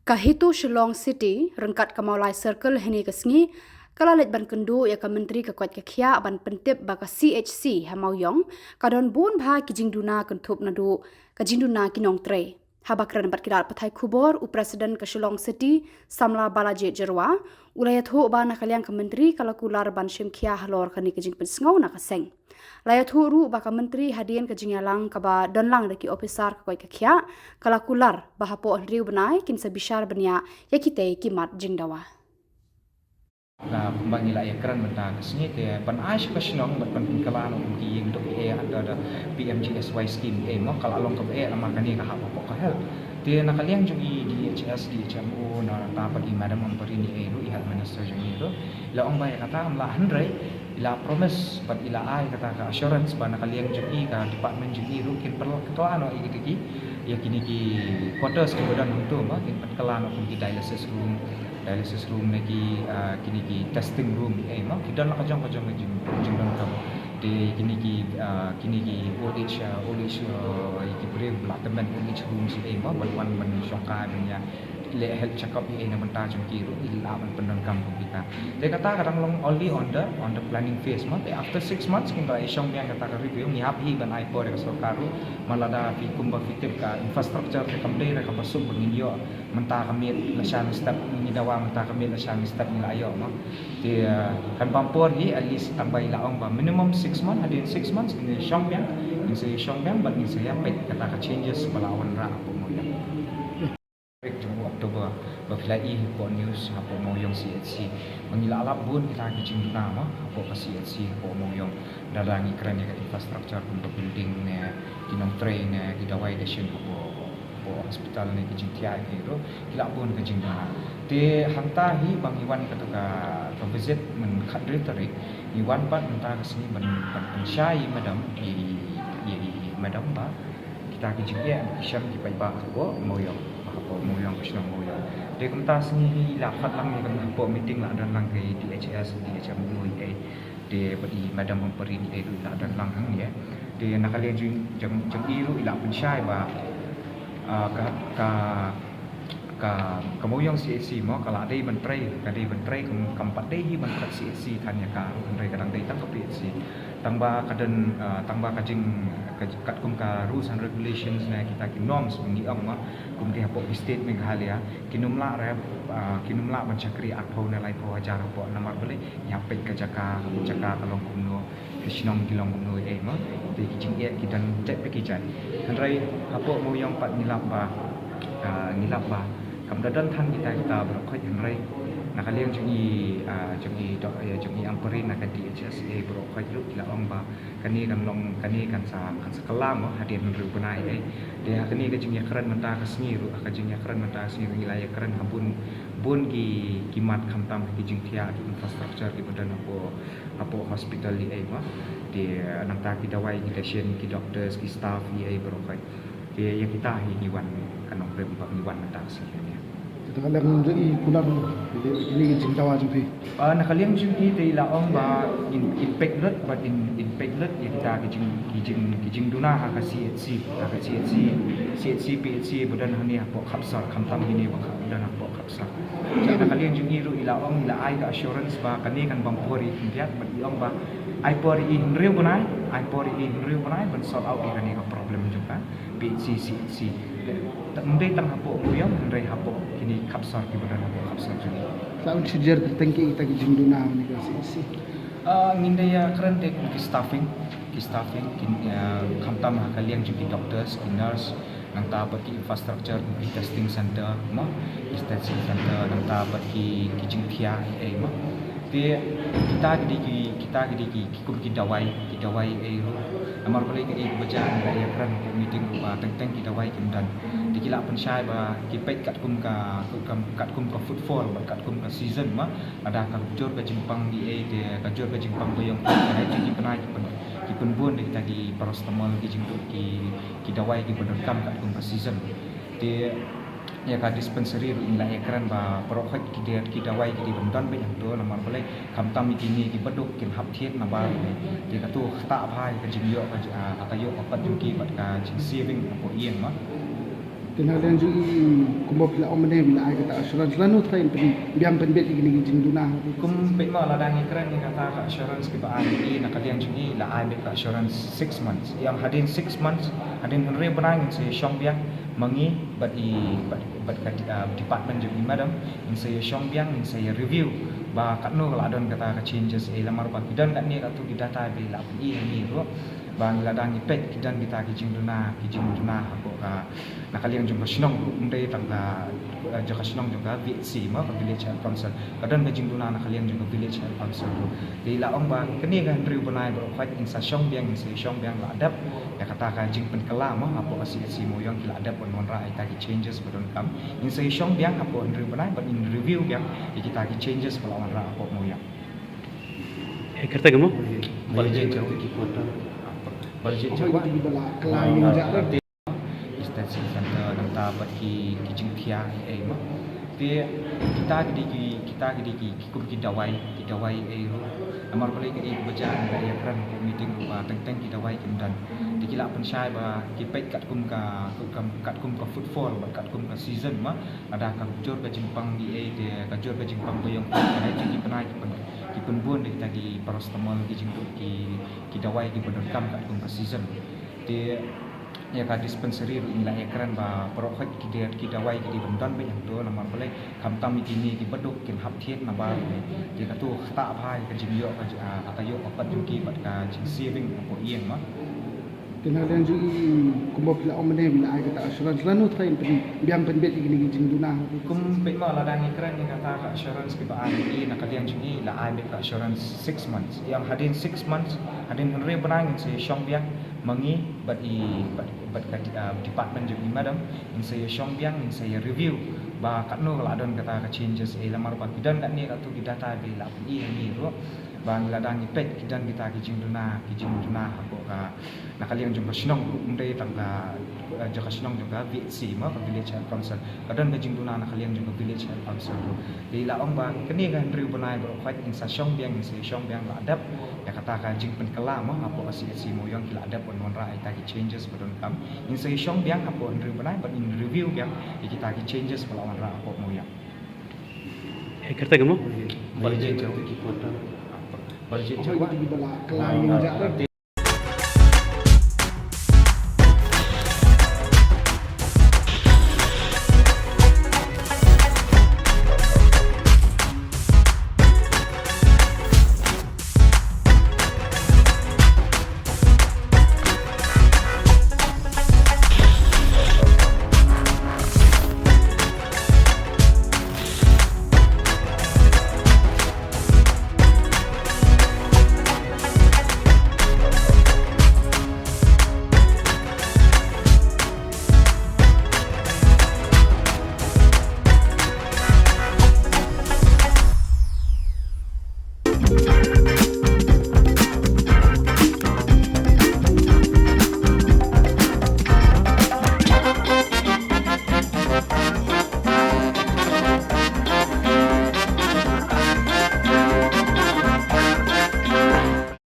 Kahitu Shillong City, rengkat Kamaulai Circle heni kesngi, kalalit ban kendu ya ka menteri ka kuat kakhia ban pentip baka CHC Hamauyong, kadon bun bha kijing duna kentup nadu, kijing duna kinong tre. Habakran bat kidat patai kubor u presiden ka Shillong City Samla Balaji Jerwa, ulayat hu ba nakaliang ka menteri kalakular ban shimkia halor kani kijing pensngau na kaseng. Layat hu ru baka menteri hadian kijing yalang kaba donlang daki ofisar ka kuat kakhia, kalakular bahapo riu benai kin sebishar benia yakite kimat jingdawa. Na bangila ekran benda kesini te ban aish kasnong ban kalan um ki untuk ada PMGSY scheme mo kala along ke nama kani ka hapa ka hel te nakaliang jungi DHS DHMO na ta pagi madam ampari ni ru ihat minister jungi ru la ong bay kata amla handrai ila promise ban ila ai kata ka assurance ban nakaliang jungi ka department jungi ru kin perlu ketuan o igiti ya kini ki quarters ke badan untuk ma kin kalan um ki dialysis room lagi kini ki testing room ma kita nak kajang jingdan kam de kini ki OH ki brave blackman OH room si ma balwan man syongka benya le health check up na benta jungki ru ila man pendan kam kita de kata kadang long only on the planning phase ma after 6 months kin ra isyong yang kata review ni happy ban ai por sarkaru malada fi kumba fitip ka infrastructure ke kamde ra ka basum bengio menta kami lasan step ni dawa menta kami lasan step ni ayo ma de kan pampor hi at least tambah ilaong ba minimum 6 months hadin 6 months ni syong yang ni se syong yang ban ni se ya pet kata ka changes balawan ra apa mo ya Oktober berfilai po news hapo mo yung CHC mangilalap bun kita kijing nama hapo ka CHC hapo mo yung dalangi keren ya infrastructure untuk building ne kinong train ne gidawai deshin hapo hospital ne kijing tiai ro kila bun kijing na te hanta hi bang iwan katuka to visit men khadri tari iwan pat menta kesini ban pensyai madam madam ba kita kijing ya syam ki pai ba hapo mo yung moyang kusna moyang de kumta sini lapat lang ni kan po meeting la dan lang ke DHS DHMO de bagi madam memperi ni la dan lang hang ya de nakalian jam iru ila pensyai ba ka moyang CSC mo kala dei menteri kampat dei menteri CSC tanya ka menteri kadang dei tang ke PSC tangba kaden tangba kajing kat kum ka rules and regulations na kita ki norms mengi ang ma kum ki hapo state Meghalaya kinumla ban chakri atho na lai po ajar po namar bele ya pe ka jaka kalong kumno kisnong kilong kumno ma te kijing kidan cek pe kijan handrai hapo mo yang pat nilap ba kam dadan than kita berkhoi handrai nakaliang jungi amperi nak DHS berkhoi lu kila ong ba kani kan sa kelam hadian ru benai dia kani ke jungi keren menta kesni ru ka jungi keren menta kesni wilayah keren bun ki kimat khamtam ki jing thia ki infrastructure ki badan apo hospital li ma dia nanta ki dawai ki patient ki doctors ki staff li berkhoi dia yang kita hi wan kanong rem ba wan menta kesni Kadang jadi kulam ini cintawa jumpi. Nakaliang jumpi di laong ba in peklet but in peklet ya kita kijing duna ka CHC PHC badan hani apo khapsar khamtam ini ba badan apo khapsar. Jadi nakaliang jumpi ru ilaong ila ai ka assurance ba kani kan bampori indiat ba iong ba ai pori in riu bunai ban sort out kani ka problem juga PHC CHC mendai tang hapo muyang mendai hapo kini kapsar ki badan hapo kapsar juga Tahu sejar tertengki kita kijing duna ni kasi. Ngindai ya keren tek ki staffing kin khamtam kaliang jumpi doctors nurse nang ta bagi infrastructure ki testing center ma testing center nang ta bagi kijing thia ma te kita gidi ki kum ki dawai ru amar boleh ke baca ya keren meeting ba teng ki dawai kim dan dikila pensyai ba ki pet kat kum ka footfall ba kat kum ka season ma ada ka jor ka jimpang di de ka jor ka jimpang boyong ka ji penai ki penbun de kita di paracetamol ki jingduk ki dawai ki bedekam kat kum ka season de ya ka dispensary in la ekran ba prokhot ki dawai ki bendon be yang do lamar boleh kamtam ini ki beduk kin hap thiet na ba de ka tu ta bhai ka jingyo ka yo apat ki bat ka jing saving ko ien ma Tinalian juga kumbaw pila om mana bila ay kata assurance lanu train biang penbet gini jing duna. Kum pekma la dangi keren yang kata ka assurance ki ba ani nakalian jungi la ai ka assurance 6 months. Yang hadin 6 months hadin henry benang se shong biang mangi bat ka department jungi madam in se shong biang in se review ba katno la don kata ka changes e lamar ba kidan kat ni atu ki data be la pi ni ro bang la dangi pet kidan kita ki jing duna ko ka nakalian jung kasnong umdai tangga jaka snong juga VC ma village health council kadang ka jing duna nakalian juga village health council di la ong ba kini kan riu banai bro fight in sa shong biang se shong biang la adap ya kata ka jing pen kala ma apo si mo yang kila adap on ra ita ki changes bodon kam in se shong biang apo riu banai but in review biang kita ki changes pala on ra apo mo yang kerta gemo budget ki kota budget Apa itu di bala klien jarak. Extension center nang tabat ki jing thia e ma te kita ki kum ki dawai e ro amar boleh ke baca ya kran meeting ba teng ki dawai kim dan dikila pen syai ba ki pet kat kum ka footfall ba kat kum ka season ma ada ka jor ka jimpang di e de ka jor ka jimpang boyong ka ji penai ki pen bun de kita ki paracetamol ki jing ki dawai ki bodon kam kat kum ka season te ya ka dispensary ila ekran ba profit ki dawai ki bendan be yang to namar boleh kam tam kini ki beduk kin hap thiet na ba ki ka tu ta phai ka jing yo ka yo ka pat ki bat ka jing saving ko ieng ma Tinalian juga kumbaw pila om mana bila ay kata assurance lanu train biang penbet gini jing duna. kum pekma la dangi keren yang kata ka assurance ki ba ani nakalian jungi la ai ka assurance 6 months yang hadin 6 months hadin henry benang se shong biang mangi bat ka department jungi madam in se shong biang in se review ba katno la don kata ka changes e lamar ba kidan kat ni atu ki data be la pi ni ro bang la dangi pet kidan kita ki jing duna ko ka nakalian jung kasnong umdai tangga jaka snong juga VC ma village health council kadang ka jing duna nakalian juga village health council di la ong ba kini kan riu banai bro fight in sa shong biang la adap ya kata ka jing pen kala ma apo si mo yang kila adap on ra ita ki changes bodon kam in sa shong biang apo riu banai but in review biang kita ki changes pala on ra apo mo yang kerta gemo budget ki kota budget Apa itu di bala klien jarak.